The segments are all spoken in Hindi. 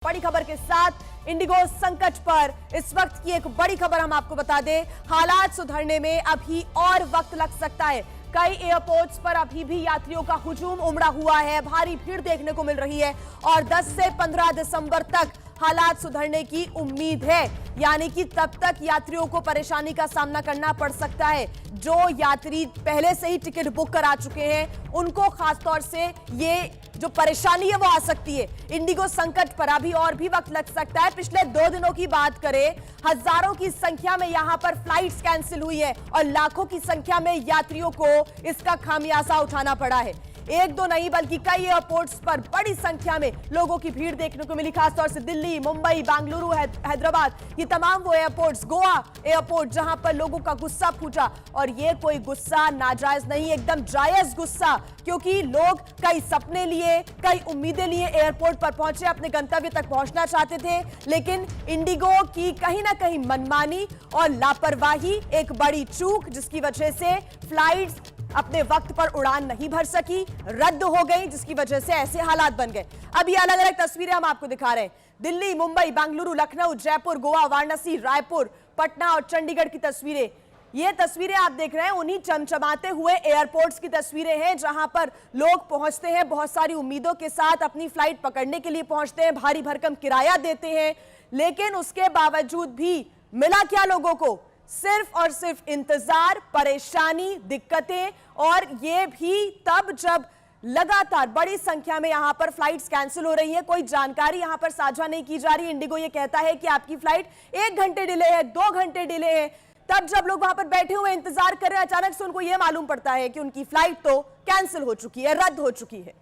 बड़ी खबर के साथ इंडिगो संकट पर इस वक्त की एक बड़ी खबर हम आपको बता दें। हालात सुधरने में अभी और वक्त लग सकता है। कई एयरपोर्ट्स पर अभी भी यात्रियों का हुजूम उमड़ा हुआ है, भारी भीड़ देखने को मिल रही है और 10 से 15 दिसंबर तक हालात सुधरने की उम्मीद है। यानी कि तब तक यात्रियों को परेशानी का सामना करना पड़ सकता है। जो यात्री पहले से ही टिकट बुक करा चुके हैं उनको खासतौर से ये जो परेशानी है वो आ सकती है। इंडिगो संकट पर अभी और भी वक्त लग सकता है। पिछले 2 दिनों की बात करें, हजारों की संख्या में यहां पर फ्लाइट्स कैंसिल हुई है और लाखों की संख्या में यात्रियों को इसका खामियाजा उठाना पड़ा है। एक दो नहीं बल्कि कई एयरपोर्ट्स पर बड़ी संख्या में लोगों की भीड़ देखने को मिली, खासतौर से दिल्ली, मुंबई, बेंगलुरु, हैदराबाद, ये तमाम वो एयरपोर्ट्स, गोवा एयरपोर्ट जहां पर लोगों का गुस्सा फूटा। और ये कोई गुस्सा नाजायज नहीं, एकदम जायज गुस्सा, क्योंकि लोग कई सपने लिए, कई उम्मीदें लिए एयरपोर्ट पर पहुंचे, अपने गंतव्य तक पहुंचना चाहते थे, लेकिन इंडिगो की कहीं ना कहीं मनमानी और लापरवाही, एक बड़ी चूक जिसकी वजह से फ्लाइट्स अपने वक्त पर उड़ान नहीं भर सकी, रद्द हो गई, जिसकी वजह से ऐसे हालात बन गए। अब ये अलग अलग तस्वीरें हम आपको दिखा रहे हैं। दिल्ली, मुंबई, बेंगलुरु, लखनऊ, जयपुर, गोवा, वाराणसी, रायपुर, पटना और चंडीगढ़ की तस्वीरें। ये तस्वीरें आप देख रहे हैं उन्हीं चमचमाते हुए एयरपोर्ट्स की तस्वीरें हैं जहां पर लोग पहुंचते हैं बहुत सारी उम्मीदों के साथ, अपनी फ्लाइट पकड़ने के लिए पहुंचते हैं, भारी भरकम किराया देते हैं, लेकिन उसके बावजूद भी मिला क्या लोगों को? सिर्फ और सिर्फ इंतजार, परेशानी, दिक्कतें, और ये भी तब जब लगातार बड़ी संख्या में यहां पर फ्लाइट्स कैंसिल हो रही है। कोई जानकारी यहां पर साझा नहीं की जा रही। इंडिगो ये कहता है कि आपकी फ्लाइट 1 घंटे डिले है, 2 घंटे डिले है। तब जब लोग वहां पर बैठे हुए इंतजार कर रहे हैं, अचानक से उनको यह मालूम पड़ता है कि उनकी फ्लाइट तो कैंसिल हो चुकी है, रद्द हो चुकी है।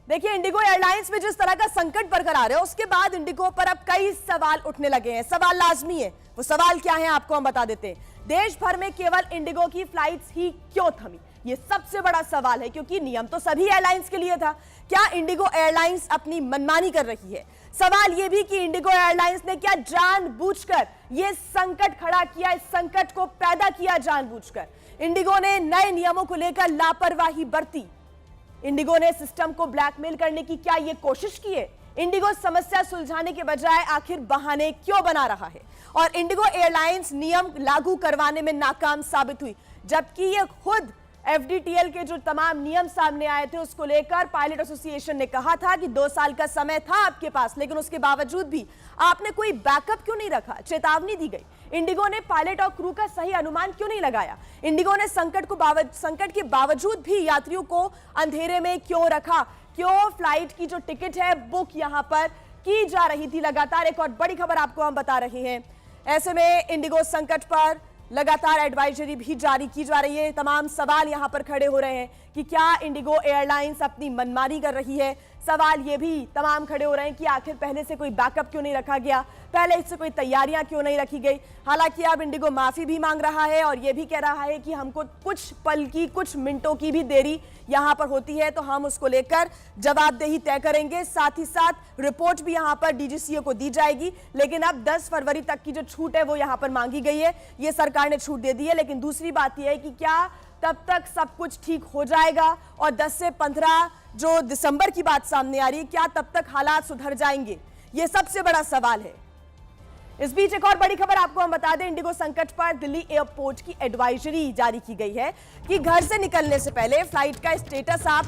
देखिए, इंडिगो एयरलाइंस में जिस तरह का संकट बरकरार है, उसके बाद इंडिगो पर अब कई सवाल उठने लगे हैं। सवाल लाजमी है, वो सवाल क्या है आपको हम बता देते हैं। देश भर में केवल इंडिगो की फ्लाइट्स ही क्यों थमी? ये सबसे बड़ा सवाल है, क्योंकि नियम तो सभी एयरलाइंस के लिए था। क्या इंडिगो एयरलाइंस अपनी मनमानी कर रही है? सवाल यह भी कि इंडिगो एयरलाइंस ने क्या जानबूझकर यह संकट खड़ा किया, इस संकट को पैदा किया जानबूझकर? इंडिगो ने नए नियमों को लेकर लापरवाही बरती? इंडिगो ने सिस्टम को ब्लैकमेल करने की क्या यह कोशिश की है? इंडिगो समस्या सुलझाने के बजाय आखिर बहाने क्यों बना रहा है? और इंडिगो एयरलाइंस नियम लागू करवाने में नाकाम साबित हुई, जबकि यह खुद एफडीटीएल के जो तमाम नियम सामने आए थे उसको लेकर पायलट एसोसिएशन ने कहा था कि 2 साल का समय था आपके पास, लेकिन उसके बावजूद भी आपने कोई बैकअप क्यों नहीं रखा? चेतावनी दी गई, इंडिगो ने पायलट और क्रू का सही अनुमान क्यों नहीं लगाया? इंडिगो ने संकट के बावजूद भी यात्रियों को अंधेरे में क्यों रखा? क्यों फ्लाइट की जो टिकट है बुक यहां पर की जा रही थी लगातार? एक और बड़ी खबर आपको हम बता रहे हैं। ऐसे में इंडिगो संकट पर लगातार एडवाइजरी भी जारी की जा रही है। तमाम सवाल यहां पर खड़े हो रहे हैं कि क्या इंडिगो एयरलाइंस अपनी मनमानी कर रही है? सवाल ये भी तमाम खड़े हो रहे हैं कि आखिर पहले से कोई बैकअप क्यों नहीं रखा गया, पहले इससे कोई तैयारियां क्यों नहीं रखी गई? हालांकि अब इंडिगो माफी भी मांग रहा है और यह भी कह रहा है कि हमको कुछ पल की, कुछ मिनटों की भी देरी यहां पर होती है तो हम उसको लेकर जवाबदेही तय करेंगे। साथ ही साथ रिपोर्ट भी यहां पर डीजीसीए को दी जाएगी। लेकिन अब 10 फरवरी तक की जो छूट है वो यहां पर मांगी गई है, ये सरकार ने छूट दे दी है। लेकिन दूसरी बात यह है कि क्या तब तक सब कुछ ठीक हो जाएगा? और 10 से 15 जो दिसंबर की बात सामने आ रही है, क्या तब तक हालात सुधर जाएंगे? ये सबसे बड़ा सवाल है। इस बीच एक और बड़ी खबर आपको हम बता दें, इंडिगो संकट पर दिल्ली एयरपोर्ट की एडवाइजरी जारी की गई है कि घर से निकलने से पहले फ्लाइट का स्टेटस आप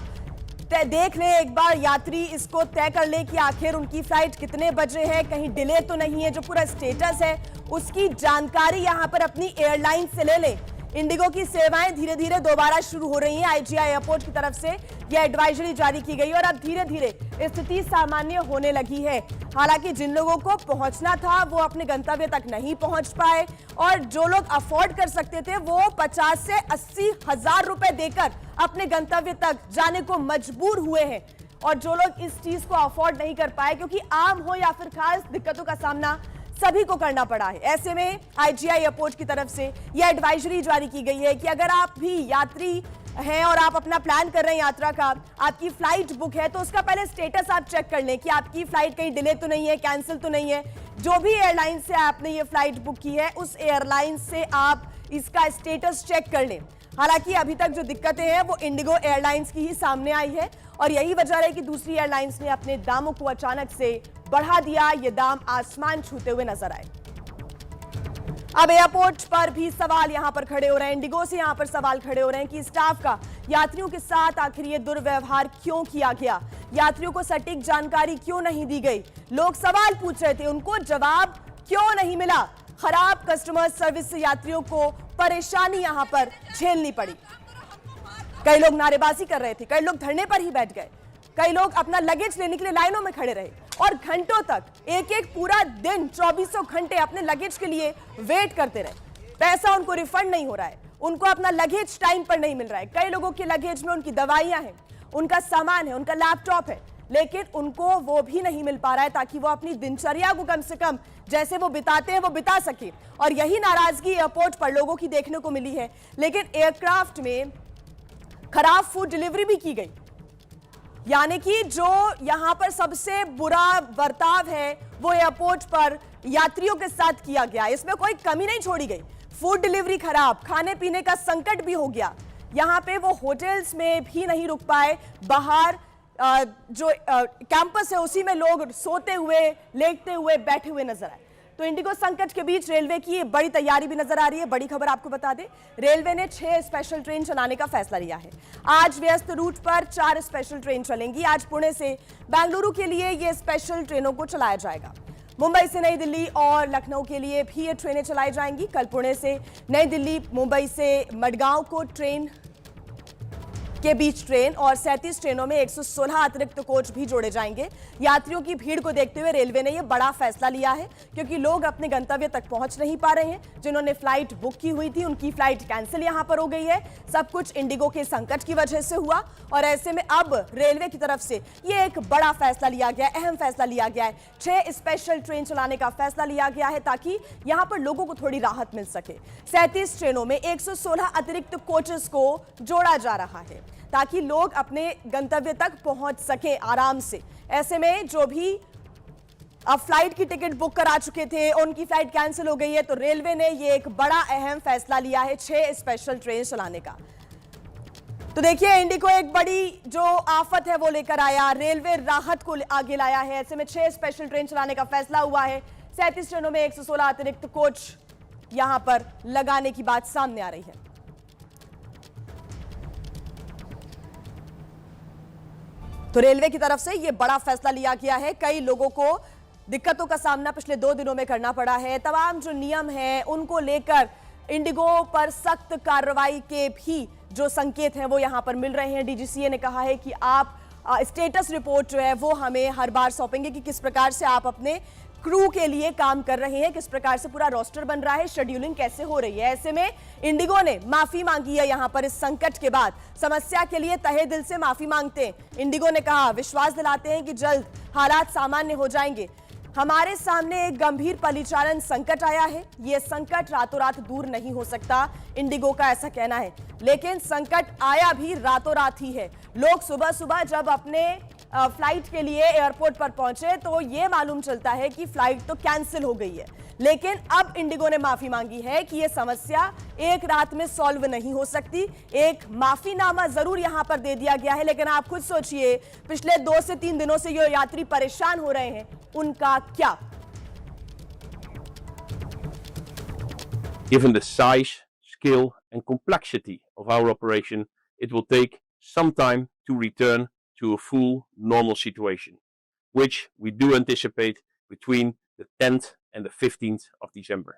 देख लें, एक बार यात्री इसको तय कर ले कि आखिर उनकी फ्लाइट कितने बजे है, कहीं डिले तो नहीं है। जो पूरा स्टेटस है उसकी जानकारी यहां पर अपनी एयरलाइन से ले लें। इंडिगो की सेवाएं धीरे धीरे दोबारा शुरू हो रही हैं। आईजीआई एयरपोर्ट की तरफ से यह एडवाइजरी जारी की गई और अब धीरे धीरे स्थिति सामान्य होने लगी है। हालांकि जिन लोगों को पहुंचना था वो अपने गंतव्य तक नहीं पहुंच पाए, और जो लोग अफोर्ड कर सकते थे वो 50 से 80 हजार रुपए देकर अपने गंतव्य तक जाने को मजबूर हुए हैं। और जो लोग इस चीज को अफोर्ड नहीं कर पाए, क्योंकि आम हो या फिर खास, दिक्कतों का सामना सभी को करना पड़ा है। ऐसे में आईजीआई एयरपोर्ट की तरफ से यह एडवाइजरी जारी की गई है कि अगर आप भी यात्री हैं और आप अपना प्लान कर रहे हैं यात्रा का, आपकी फ्लाइट बुक है, तो उसका पहले स्टेटस आप चेक कर लें कि आपकी फ्लाइट कहीं डिले तो नहीं है, कैंसिल तो नहीं है। जो भी एयरलाइन से आपने ये फ्लाइट बुक की है उस एयरलाइन से आप इसका स्टेटस चेक कर लें। हालांकि अभी तक जो दिक्कतें हैं वो इंडिगो एयरलाइंस की ही सामने आई है और यही वजह है कि दूसरी एयरलाइंस ने अपने दामों को अचानक से बढ़ा दिया। ये दाम आसमान छूते हुए नजर आए। अब एयरपोर्ट पर भी सवाल यहां पर खड़े हो रहे हैं, इंडिगो से यहां पर सवाल खड़े हो रहे हैं कि स्टाफ का यात्रियों के साथ आखिर ये दुर्व्यवहार क्यों किया गया, यात्रियों को सटीक जानकारी क्यों नहीं दी गई। लोग सवाल पूछ रहे थे, उनको जवाब क्यों नहीं मिला। खराब कस्टमर सर्विस से यात्रियों को परेशानी यहां पर झेलनी पड़ी। कई लोग नारेबाजी कर रहे थे, कई लोग धरने पर ही बैठ गए, कई लोग अपना लगेज लेने के लिए लाइनों में खड़े रहे और घंटों तक एक एक पूरा दिन 2400 घंटे अपने लगेज के लिए वेट करते रहे। पैसा उनको रिफंड नहीं हो रहा है, उनको अपना लगेज टाइम पर नहीं मिल रहा है। कई लोगों के लगेज में उनकी दवाइयां हैं, उनका सामान है, उनका लैपटॉप है, लेकिन उनको वो भी नहीं मिल पा रहा है ताकि वो अपनी दिनचर्या को कम से कम जैसे वो बिताते हैं वो बिता सके। और यही नाराजगी एयरपोर्ट पर लोगों की देखने को मिली है। लेकिन एयरक्राफ्ट में खराब फूड डिलीवरी भी की गई, यानी कि जो यहां पर सबसे बुरा बर्ताव है वो एयरपोर्ट पर यात्रियों के साथ किया गया। इसमें कोई कमी नहीं छोड़ी गई। फूड डिलीवरी खराब, खाने पीने का संकट भी हो गया। यहां पे वो होटल्स में भी नहीं रुक पाए, बाहर जो कैंपस है उसी में लोग सोते हुए, लेटते हुए, बैठे हुए नजर आए। तो इंडिगो संकट के बीच रेलवे की बड़ी तैयारी भी नजर आ रही है। बड़ी खबर आपको बता दें, रेलवे ने 6 स्पेशल ट्रेन चलाने का फैसला लिया है। आज व्यस्त रूट पर 4 स्पेशल ट्रेन चलेंगी। आज पुणे से बेंगलुरु के लिए ये स्पेशल ट्रेनों को चलाया जाएगा। मुंबई से नई दिल्ली और लखनऊ के लिए भी ये ट्रेनें चलाई जाएंगी। कल पुणे से नई दिल्ली, मुंबई से मडगांव को ट्रेन के बीच ट्रेन और 37 ट्रेनों में 116 अतिरिक्त कोच भी जोड़े जाएंगे। यात्रियों की भीड़ को देखते हुए रेलवे ने यह बड़ा फैसला लिया है, क्योंकि लोग अपने गंतव्य तक पहुंच नहीं पा रहे हैं। जिन्होंने फ्लाइट बुक की हुई थी उनकी फ्लाइट कैंसिल यहां पर हो गई है। सब कुछ इंडिगो के संकट की वजह से हुआ और ऐसे में अब रेलवे की तरफ से यह एक बड़ा फैसला लिया गया, अहम फैसला लिया गया है। 6 स्पेशल ट्रेन चलाने का फैसला लिया गया है ताकि यहां पर लोगों को थोड़ी राहत मिल सके। 37 ट्रेनों में 116 अतिरिक्त कोचेस को जोड़ा जा रहा है ताकि लोग अपने गंतव्य तक पहुंच सके आराम से। ऐसे में जो भी अब फ्लाइट की टिकट बुक करा चुके थे उनकी फ्लाइट कैंसिल हो गई है, तो रेलवे ने ये एक बड़ा अहम फैसला लिया है 6 स्पेशल ट्रेन चलाने का। तो देखिए, इंडिगो एक बड़ी जो आफत है वो लेकर आया, रेलवे राहत को आगे लाया है। ऐसे में 6 स्पेशल ट्रेन चलाने का फैसला हुआ है। 37 ट्रेनों में 116 अतिरिक्त कोच यहां पर लगाने की बात सामने आ रही है। तो रेलवे की तरफ से यह बड़ा फैसला लिया गया है। कई लोगों को दिक्कतों का सामना पिछले 2 दिनों में करना पड़ा है। तमाम जो नियम हैं उनको लेकर इंडिगो पर सख्त कार्रवाई के भी जो संकेत हैं वो यहां पर मिल रहे हैं। डीजीसीए ने कहा है कि आप स्टेटस रिपोर्ट जो है वो हमें हर बार सौंपेंगे कि किस प्रकार से आप अपने क्रू के लिए काम कर रहे हैं, किस प्रकार से पूरा रोस्टर बन रहा है, शेड्यूलिंग कैसे हो रही है। ऐसे में इंडिगो ने माफी मांगी है यहां पर इस संकट के बाद। समस्या के लिए तहे दिल से माफी मांगते हैं। इंडिगो ने कहा, विश्वास दिलाते हैं कि जल्द हालात सामान्य हो जाएंगे। हमारे सामने एक गंभीर परिचालन संकट आया है। यह संकट रातों रात दूर नहीं हो सकता, इंडिगो का ऐसा कहना है। लेकिन संकट आया भी रातों रात ही है। लोग सुबह सुबह जब अपने फ्लाइट के लिए एयरपोर्ट पर पहुंचे तो यह मालूम चलता है कि फ्लाइट तो कैंसिल हो गई है। लेकिन अब इंडिगो ने माफी मांगी है कि यह समस्या एक रात में सॉल्व नहीं हो सकती। एक माफीनामा जरूर यहां पर दे दिया गया है, लेकिन आप खुद सोचिए, पिछले 2 से 3 दिनों से ये यात्री परेशान हो रहे हैं, उनका क्या? Given the size, scale and complexity of our operation, it will take some time to return to a full normal situation, which we do anticipate between the 10th and the 15th of December.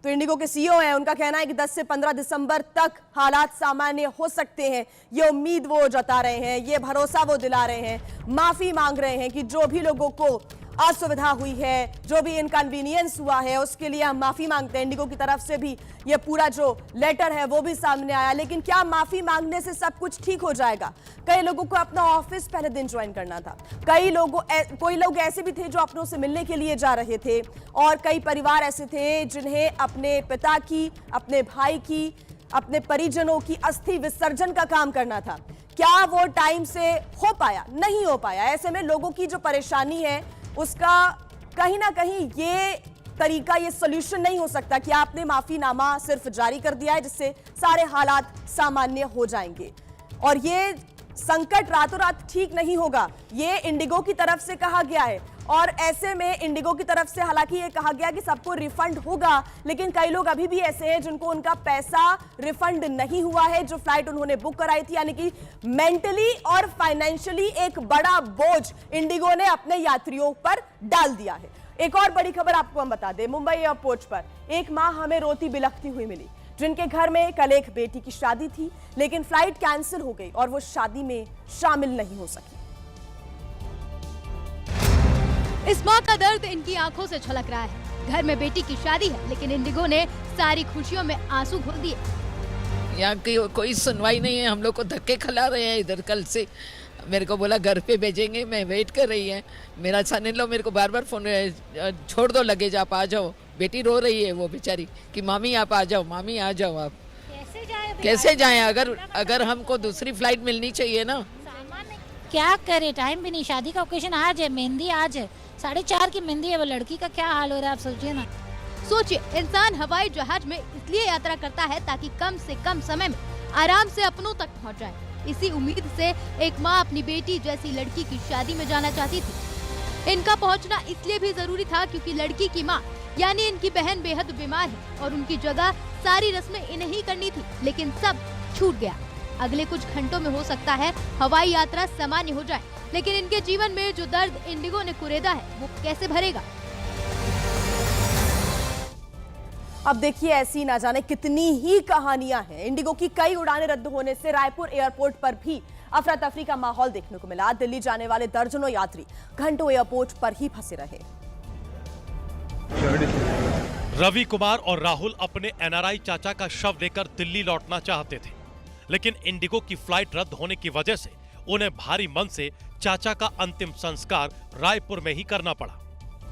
तो इंडिगो के सीईओ हैं, उनका कहना है कि 10 से 15 दिसंबर तक हालात सामान्य हो सकते हैं। ये उम्मीद वो जता रहे हैं, ये भरोसा वो दिला रहे हैं, माफी मांग रहे हैं कि जो भी लोगों को असुविधा हुई है, जो भी इनकन्वीनियंस हुआ है, उसके लिए हम माफी मांगते हैं। इंडिगो की तरफ से भी ये पूरा जो लेटर है वो भी सामने आया। लेकिन क्या माफी मांगने से सब कुछ ठीक हो जाएगा? कई लोगों को अपना ऑफिस पहले दिन ज्वाइन कोई लोग ऐसे भी थे जो अपनों से मिलने के लिए जा रहे थे, और कई परिवार ऐसे थे जिन्हें अपने पिता की, अपने भाई की, अपने परिजनों की अस्थि विसर्जन का काम करना था। क्या वो टाइम से हो पाया? नहीं हो पाया। ऐसे में लोगों की जो परेशानी है उसका कहीं ना कहीं ये तरीका, ये सोल्यूशन नहीं हो सकता कि आपने माफीनामा सिर्फ जारी कर दिया है जिससे सारे हालात सामान्य हो जाएंगे। और ये संकट रातों रात ठीक नहीं होगा, ये इंडिगो की तरफ से कहा गया है। और ऐसे में इंडिगो की तरफ से हालांकि ये कहा गया कि सबको रिफंड होगा, लेकिन कई लोग अभी भी ऐसे हैं जिनको उनका पैसा रिफंड नहीं हुआ है जो फ्लाइट उन्होंने बुक कराई थी। यानी कि मेंटली और फाइनेंशियली एक बड़ा बोझ इंडिगो ने अपने यात्रियों पर डाल दिया है। एक और बड़ी खबर आपको हम बता दें, मुंबई एयरपोर्ट पर एक मां हमें रोती बिलखती हुई मिली, जिनके घर में कल एक बेटी की शादी थी, लेकिन फ्लाइट कैंसिल हो गई और वो शादी में शामिल नहीं हो सकी। इस मां का दर्द इनकी आंखों से छलक रहा है। घर में बेटी की शादी है, लेकिन इंडिगो ने सारी खुशियों में आंसू घोल दिए। यहाँ की कोई सुनवाई नहीं है, हम लोग को धक्के खिला रहे हैं इधर। कल से मेरे को बोला घर पे भेजेंगे, मैं वेट कर रही है। मेरा सन इन लॉ मेरे को बार बार फोन, छोड़ दो लगेज, आप आ जाओ। बेटी रो रही है वो बेचारी कि मामी आप आ जाओ, मामी आ जाओ। आप कैसे जाएं अगर हमको दूसरी फ्लाइट मिलनी चाहिए ना। क्या करे, टाइम भी नहीं, शादी का ओकेजन आज है, मेहंदी आज है, 4:30 की मेहंदी है, वो लड़की का क्या हाल हो रहा है आप सोचिए ना। सोचिए, इंसान हवाई जहाज में इसलिए यात्रा करता है ताकि कम से कम समय में आराम से अपनों तक पहुंच जाए। इसी उम्मीद से एक माँ अपनी बेटी जैसी लड़की की शादी में जाना चाहती थी। इनका पहुंचना इसलिए भी जरूरी था क्योंकि लड़की की माँ यानी इनकी बहन बेहद बीमार है और उनकी जगह सारी रस्में इन्हें ही करनी थी, लेकिन सब छूट गया। अगले कुछ घंटों में हो सकता है हवाई यात्रा सामान्य हो जाए, लेकिन इनके जीवन में जो दर्द इंडिगो ने कुरेदा है वो कैसे भरेगा। अब देखिए, ऐसी ना जाने कितनी ही कहानियां हैं। इंडिगो की कई उड़ानें रद्द होने से रायपुर एयरपोर्ट पर भी अफरा तफरी का माहौल देखने को मिला। दिल्ली जाने वाले दर्जनों यात्री घंटों एयरपोर्ट पर ही फंसे रहे। रवि कुमार और राहुल अपने एनआरआई चाचा का शव लेकर दिल्ली लौटना चाहते थे, लेकिन इंडिगो की फ्लाइट रद्द होने की वजह से उन्हें भारी मन से चाचा का अंतिम संस्कार रायपुर में ही करना पड़ा।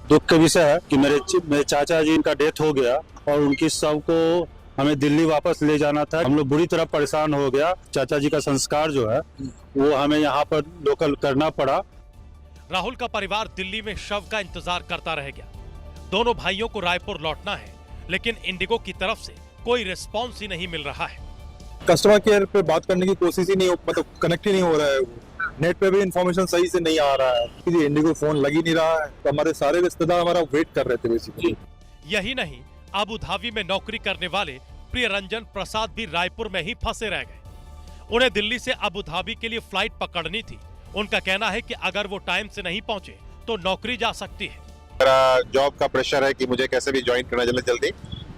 दुख का विषय है कि मेरे चाचा जी का डेथ हो गया और उनकी शव को हमें दिल्ली वापस ले जाना था। हम लोग बुरी तरह परेशान हो गया। चाचा जी का संस्कार जो है वो हमें यहाँ पर लोकल करना पड़ा। राहुल का परिवार दिल्ली में शव का इंतजार करता रह गया। दोनों भाइयों को रायपुर लौटना है, लेकिन इंडिगो की तरफ से कोई रिस्पॉन्स ही नहीं मिल रहा है। कस्टमर केयर पे बात करने की कोशिश ही नहीं, मतलब कनेक्ट ही नहीं हो रहा है। नेट पे भी इंफॉर्मेशन सही से नहीं आ रहा है कि इंडिगो फोन लग ही नहीं रहा है। तो हमारे सारे रिश्तेदार हमारा वेट कर रहे थे बेसिकली। यही नहीं, अबू धाबी में नौकरी करने वाले प्रियरंजन प्रसाद भी रायपुर में ही फंसे रह गए। उन्हें दिल्ली से अबू धाबी के लिए फ्लाइट पकड़नी थी। उनका कहना है कि अगर वो टाइम से नहीं पहुंचे तो नौकरी जा सकती है। मेरा जॉब का प्रेशर है कि मुझे कैसे भी ज्वाइन करना जल्दी,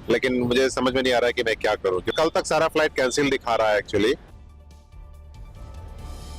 लेकिन मुझे समझ में नहीं आ रहा है कि मैं क्या करूं। कल तक सारा फ्लाइट कैंसिल दिखा रहा है एक्चुअली।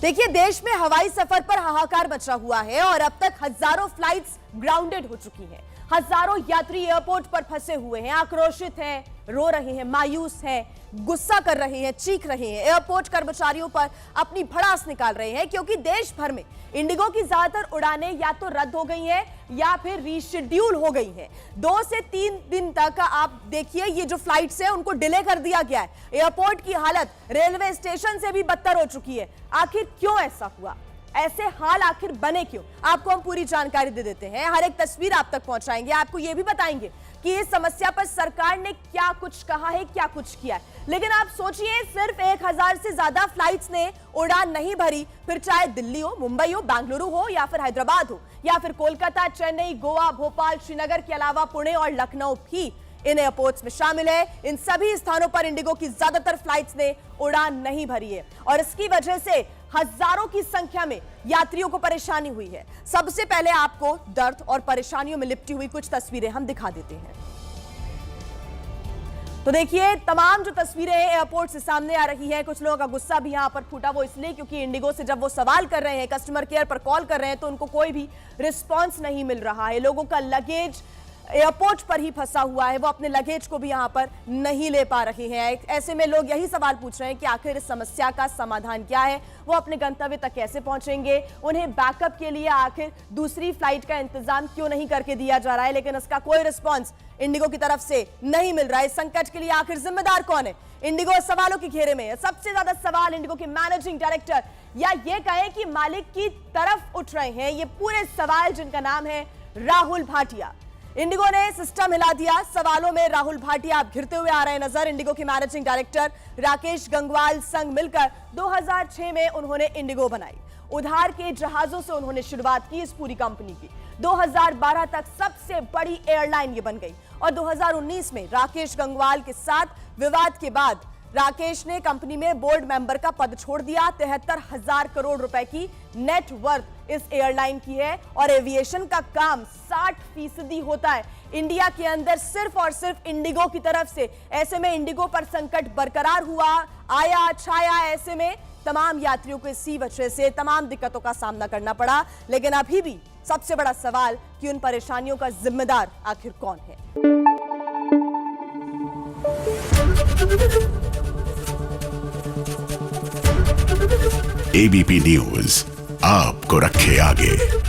देखिए, देश में हवाई सफर पर हाहाकार मचा हुआ है और अब तक हजारों फ्लाइट्स ग्राउंडेड हो चुकी हैं। हजारों यात्री एयरपोर्ट पर फंसे हुए हैं, आक्रोशित हैं, रो रहे हैं, मायूस हैं, गुस्सा कर रहे हैं, चीख रहे हैं। एयरपोर्ट कर्मचारियों पर अपनी भड़ास निकाल रहे हैं क्योंकि देश भर में इंडिगो की ज्यादातर उड़ानें या तो रद्द हो गई हैं या फिर रीशेड्यूल हो गई हैं। 2 से 3 दिन तक आप देखिए, ये जो फ्लाइट्स हैं उनको डिले कर दिया गया है। एयरपोर्ट की हालत रेलवे स्टेशन से भी बदतर हो चुकी है। आखिर क्यों ऐसा हुआ, ऐसे हाल आखिर बने क्यों? आपको हम पूरी जानकारी दे देते हैं, हर एक तस्वीर आप तक पहुंचाएंगे। आपको यह भी बताएंगे कि इस समस्या पर सरकार ने क्या कुछ कहा है, क्या कुछ किया है। लेकिन आप सोचिए, सिर्फ 1000 से ज्यादा फ्लाइट्स ने उड़ान नहीं भरी, फिर चाहे दिल्ली हो, मुंबई हो, बेंगलुरु हो या फिर हैदराबाद हो या फिर कोलकाता, चेन्नई, गोवा, भोपाल, श्रीनगर के अलावा पुणे और लखनऊ भी इन एयरपोर्ट्स में शामिल है। इन सभी स्थानों पर इंडिगो की ज्यादातर फ्लाइट्स ने उड़ान नहीं भरी है और इसकी वजह से हजारों की संख्या में यात्रियों को परेशानी हुई है। सबसे पहले आपको दर्द और परेशानियों में लिपटी हुई कुछ तस्वीरें हम दिखा देते हैं। तो देखिए, तमाम जो तस्वीरें एयरपोर्ट से सामने आ रही हैं, कुछ लोगों का गुस्सा भी यहां पर फूटा। वो इसलिए क्योंकि इंडिगो से जब वो सवाल कर रहे हैं, कस्टमर केयर पर कॉल कर रहे हैं, तो उनको कोई भी रिस्पॉन्स नहीं मिल रहा है। लोगों का लगेज एयरपोर्ट पर ही फंसा हुआ है, वो अपने लगेज को भी यहां पर नहीं ले पा रहे हैं। ऐसे में लोग यही सवाल पूछ रहे हैं कि आखिर इस समस्या का समाधान क्या है, वो अपने गंतव्य तक कैसे पहुंचेंगे, उन्हें बैकअप के लिए आखिर दूसरी फ्लाइट का इंतजाम क्यों नहीं करके दिया जा रहा है। लेकिन इसका कोई रिस्पॉन्स इंडिगो की तरफ से नहीं मिल रहा है। इस संकट के लिए आखिर जिम्मेदार कौन है? इंडिगो सवालों के घेरे में है। सबसे ज्यादा सवाल इंडिगो के मैनेजिंग डायरेक्टर या ये कहें कि मालिक की तरफ उठ रहे हैं। ये पूरे सवाल जिनका नाम है राहुल भाटिया। इंडिगो ने सिस्टम हिला दिया। सवालों में राहुल भाटिया अब घिरते हुए आ रहे नजर। इंडिगो के मैनेजिंग डायरेक्टर राकेश गंगवाल संग मिलकर 2006 में उन्होंने इंडिगो बनाई। उधार के जहाजों से उन्होंने शुरुआत की इस पूरी कंपनी की। 2012 तक सबसे बड़ी एयरलाइन ये बन गई और 2019 में राकेश गंगवाल के साथ विवाद के बाद राकेश ने कंपनी में बोर्ड मेंबर का पद छोड़ दिया। 73,000 करोड़ रुपए की नेट वर्थ इस एयरलाइन की है और एविएशन का काम 60% होता है इंडिया के अंदर सिर्फ और सिर्फ इंडिगो की तरफ से। ऐसे में इंडिगो पर संकट बरकरार हुआ, आया छाया। ऐसे में तमाम यात्रियों को इसी वजह से तमाम दिक्कतों का सामना करना पड़ा। लेकिन अभी भी सबसे बड़ा सवाल कि उन परेशानियों का जिम्मेदार आखिर कौन है। एबीपी न्यूज आपको रखे आगे।